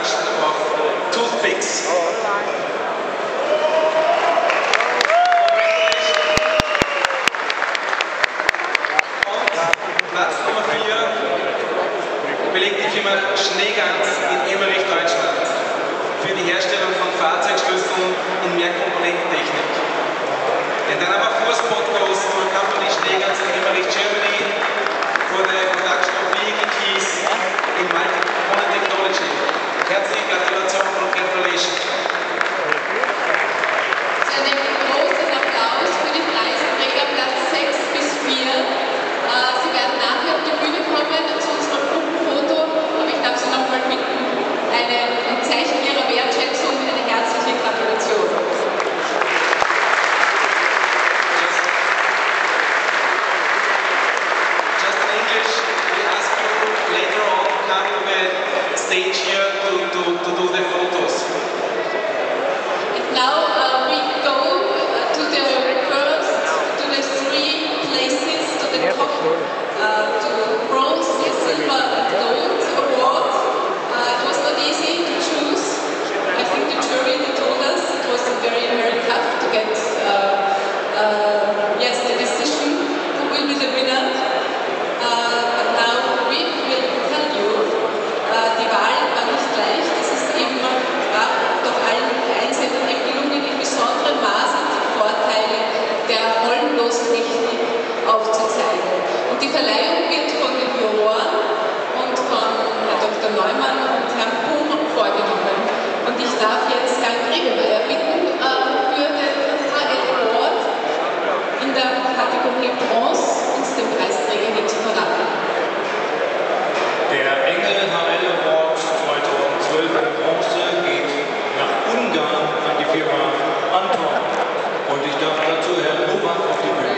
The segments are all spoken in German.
production of toothpicks. Platz Nummer 4 belegt die Firma Schneegans in Emmerich, Deutschland, für die Herstellung von Fahrzeugschlüsseln in Mehrkomponententechnik. And then our fourth spot goes to a company Schneegans in Emmerich, Germany, for the production of vehicle keys in multi-component technology. Herzliche Gratulation und Congratulations. Einen großen Applaus für die Preisträger Platz 6 bis 4. Sie werden nachher auf die Bühne kommen zu unserem Gruppenfoto, aber ich darf Sie noch mal bitten, ein Zeichen Ihrer Wertschätzung, eine herzliche Gratulation. Just in English, we ask you later on to come to the stage here to do the photos. And now we go to the first, to the 3 places, to the top, to bronze, silver and gold award. It was not easy to choose. I think the jury, they told us it was very, very tough to get yes, the decision who will be the winner. But now we will tell you, die Wahl war nicht leicht. Es ist eben doch allen Einsendern eben gelungen, in besonderem Maße die Vorteile der hollenlosen Technik aufzuzeigen. Und die Verleihung wird von den Juroren und von Herrn Dr. Neumann und Herrn Pum vorgenommen. Und ich darf jetzt Herrn Griebemeyer bitten, für den HL Award in der Kategorie Bronze uns den Preisträger hier zu verraten. Der Engel HL Award 2012 in Bronze geht nach Ungarn an die Firma Anton. Und ich darf dazu Herrn Novak auf die Bühne.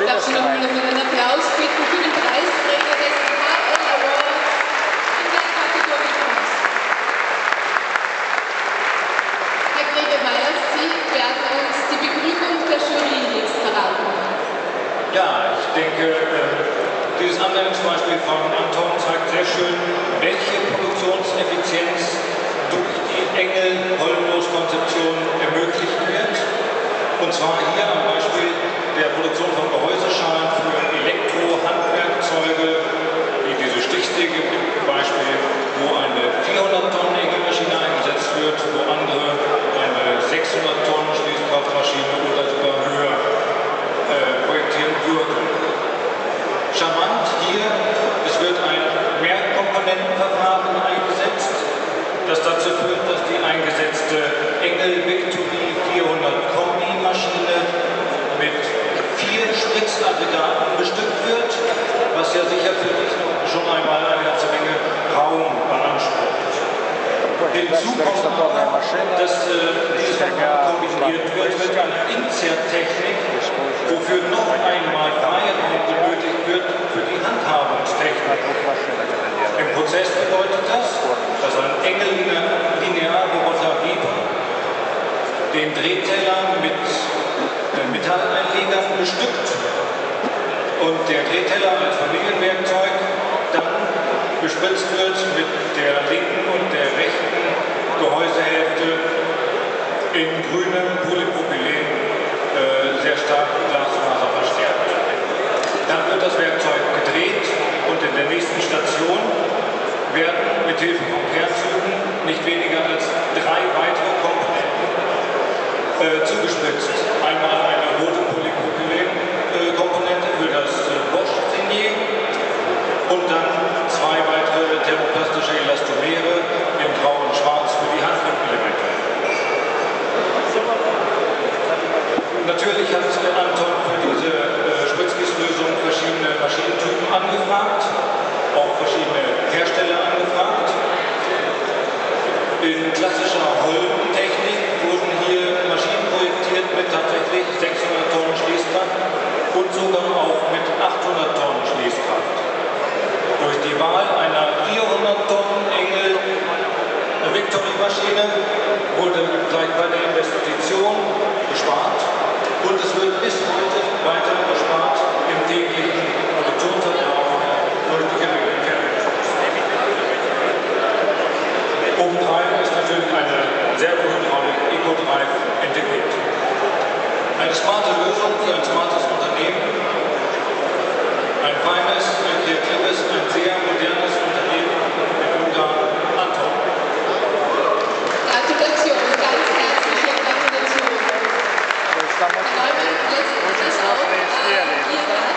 Darf Sie nochmal um einen Applaus bitten für den Preisträger des HL Awards in der Kategorie Bronze. Herr Griebemeyer, Sie werden uns die Begründung der Jury jetzt verraten. Ja, ich denke, Dieses Anwendungsbeispiel von Anton zeigt sehr schön, welche Produktionseffizienz durch die Engel-Holmlos-Konzeption ermöglicht wird. Und zwar hier am Beispiel der Produktion von Gehäuseschalen für Elektro-Handwerkzeuge, wie diese Stichsäge Beispiel, wo eine 400 Tonnen Engelmaschine eingesetzt wird, wo andere eine 600 Tonnen Schließkraftmaschine oder sogar höher projektieren würden. Charmant hier, es wird ein Mehrkomponentenverfahren eingesetzt, das dazu führt, dass die eingesetzte Engel Victory 400 Kombi-Maschine mit 4 Spritzaggregaten bestückt wird, was ja sicher für dich schon einmal eine ganze Menge Raum beansprucht. Hinzu kommt aber, dass dieses Verfahren kombiniert wird mit einer Inzerttechnik, wofür noch einmal Freiraum benötigt wird für die Handhabungstechnik. Im Prozess bedeutet das, dass ein Engel-Linearroboter Weber den Drehteller mit Metalleinlegern bestückt und der Drehteller als Familienwerkzeug dann bespritzt wird mit der linken und der rechten Gehäusehälfte in grünem Polypropylen sehr stark Glasfaser verstärkt. Dann wird das Werkzeug gedreht und in der nächsten Station werden mit Hilfe von Kehrzügen nicht weniger als 3 weitere Komponenten zugespritzt. Einmal eine rote Polypropylen-Komponente für das Bosch-Signier und dann 2 weitere thermoplastische Elastomere in Grau und Schwarz für die Handgriffelelemente. Natürlich hat Anton für diese Spritzgießlösung verschiedene Maschinentypen angefragt, auch verschiedene Hersteller angefragt. In klassischer Holm-Technik wurden hier Maschinen projektiert mit tatsächlich 600 Tonnen Schließkraft und sogar auch mit 800 Tonnen Schließkraft. Durch die Wahl einer 400 Tonnen Engel Victory-Maschine wurde gleich bei der Investition gespart und es wird bis heute weiter gespart im täglichen Produktionsverbrauch durch die Fertigung. Obendrein ist natürlich eine Servohydraulik Eco-Drive integriert. Eine smarte Lösung für ein smartes Unternehmen, ein feines, ein kreatives, ein sehr modernes Unternehmen mit Ungarn, Anton. Gratulation, ganz herzliche Gratulation. Очень сложные изделия.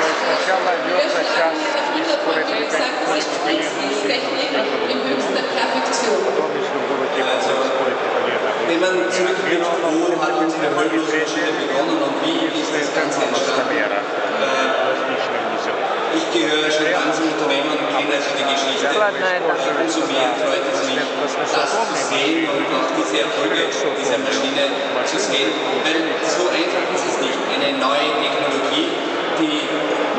То есть сначала идет сейчас ускоренный Wenn man zurückblickt, wo hat unsere Holmlos-Maschine begonnen und wie ist das Ganze entstanden? Ich gehöre schon langsam Unternehmen und kenne also die Geschichte. Umso mehr freut es mich, das zu sehen und auch diese Erfolge dieser Maschine zu sehen. Weil so einfach ist es nicht. Eine neue Technologie, die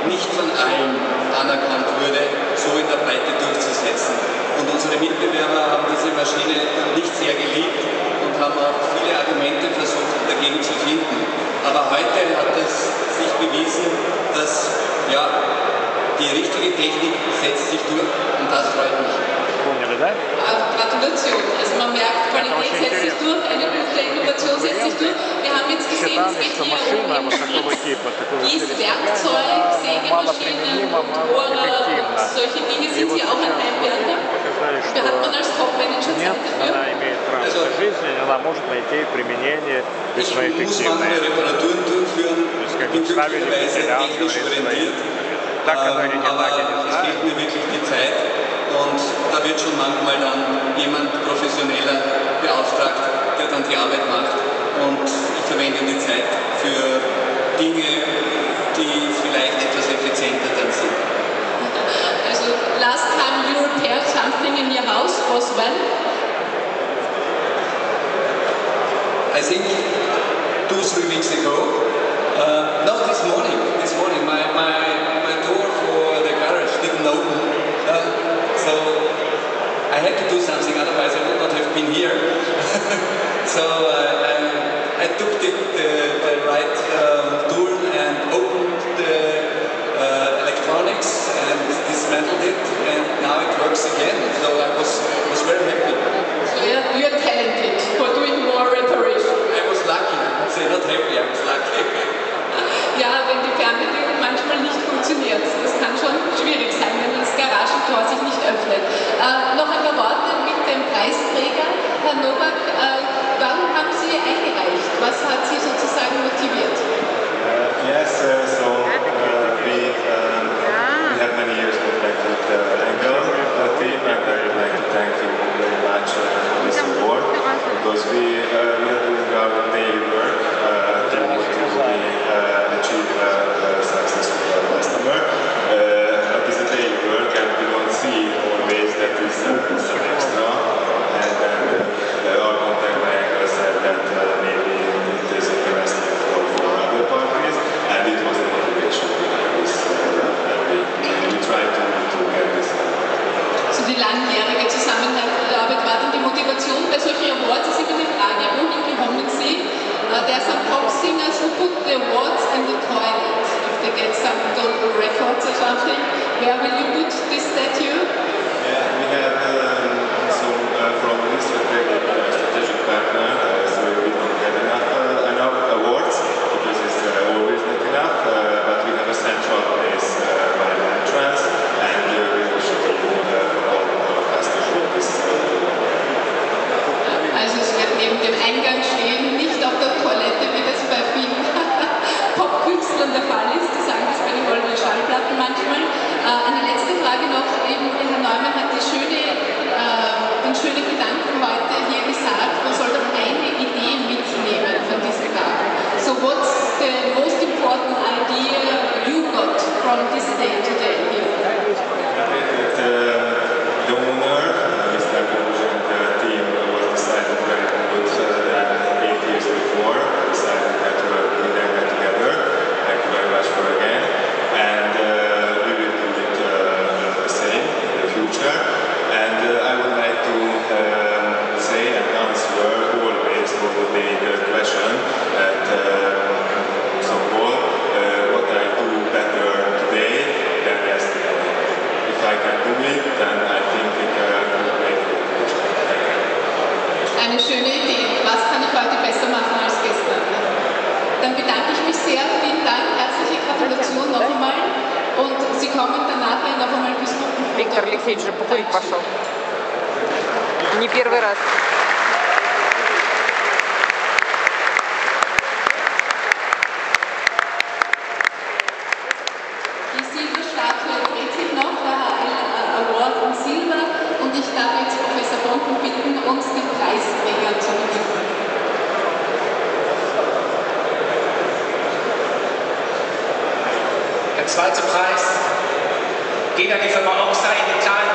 nicht von allen anerkannt würde, so in der Breite durchzusetzen. Und unsere Mitbewerber haben diese Maschine nicht sehr geliebt und haben auch viele Argumente versucht, dagegen zu finden. Aber heute hat es sich bewiesen, dass ja, die richtige Technik setzt sich durch und das freut mich. Gratulation. Also man merkt, Qualität setzt sich durch, eine gute Innovation setzt sich durch. Wir haben jetzt gesehen, es geht hier um Gießwerkzeug, Sägemaschinen, Motoren, solche Dinge. Sind Sie auch ein Heimwerker? Hat man als Top-Manager Zeit dafür? Ich muss manchmal Reparaturen durchführen, ich bin glücklicherweise technisch orientiert, aber es fehlt mir wirklich die Zeit. Und da wird schon manchmal dann jemand professioneller beauftragt, der dann die Arbeit macht. Und ich verwende die Zeit für Dinge, die vielleicht etwas effizienter dann sind. Also, last time you repaired something in your house was when? I think 2-3 weeks ago. No, this morning. My door for the garage didn't open. So I had to do something, otherwise I would not have been here. So I took the right tool and opened the electronics and motiviert. Das kann schon schwierig sein, wenn das Garagentor sich nicht öffnet. Noch ein paar Worte mit dem Preisträger. Herr Nowak, wann haben Sie eingereicht? Was hat Sie sozusagen motiviert? Yes, we have many years contact with Engel team, and I would like to thank you very much for this award, because we are doing our daily work to achieve success with our customer. But it's a daily work, and we don't see always that is some extra. And our contact by Engel said that maybe it is interesting for other parties, and it was a motivation behind this. We try to get this. So die langjährige Zusammenarbeit war dann die Motivation bei solchen Awards. Es ist immer die Frage, wohin bekommen Sie? There are some pop singers who put the awards in the toilet if they get some golden records or something. Where will you put this statue? Yeah, we have some from this strategic partner, so we don't have enough awards, because it's always not enough, but we have a central place by the entrance, and we should be all customers this. Also es wird neben dem Eingang stehen, nicht auf der Toilette, wie das bei vielen Popkünstlern der Fall ist. Die sagen das bei den goldenen Schallplatten manchmal. Eine letzte Frage noch, eben Herr Neumann hat den schönen Gedanken heute hier gesagt, man soll doch eine Idee mitnehmen von diesem Tag. So what's the most important idea you got from this day today here? The owner, Mr. Bojan, the team was decided very good 8 years before, decided that we then get together. Thank you very much for again. And we will do it the same in the future. And I would like to say and answer always for the question that what I do better today than yesterday. If I can do it, then I think it will make a future. Eine schöne Idee. Was kann ich heute besser machen als gestern? Dann bedanke ich mich sehr. Vielen Dank. Herzliche Gratulation noch einmal. Und Sie kommen dann nachher noch einmal bis zum Виктор Алексеевич же покурить пошел. Не первый раз. Die Silberstatue dreht sich noch, der HL Award in Silber. Und ich darf jetzt Professor Bonten bitten, uns die Preisträger zu begrüßen. Der zweite Preis geht an die Firma Oxa in Italien.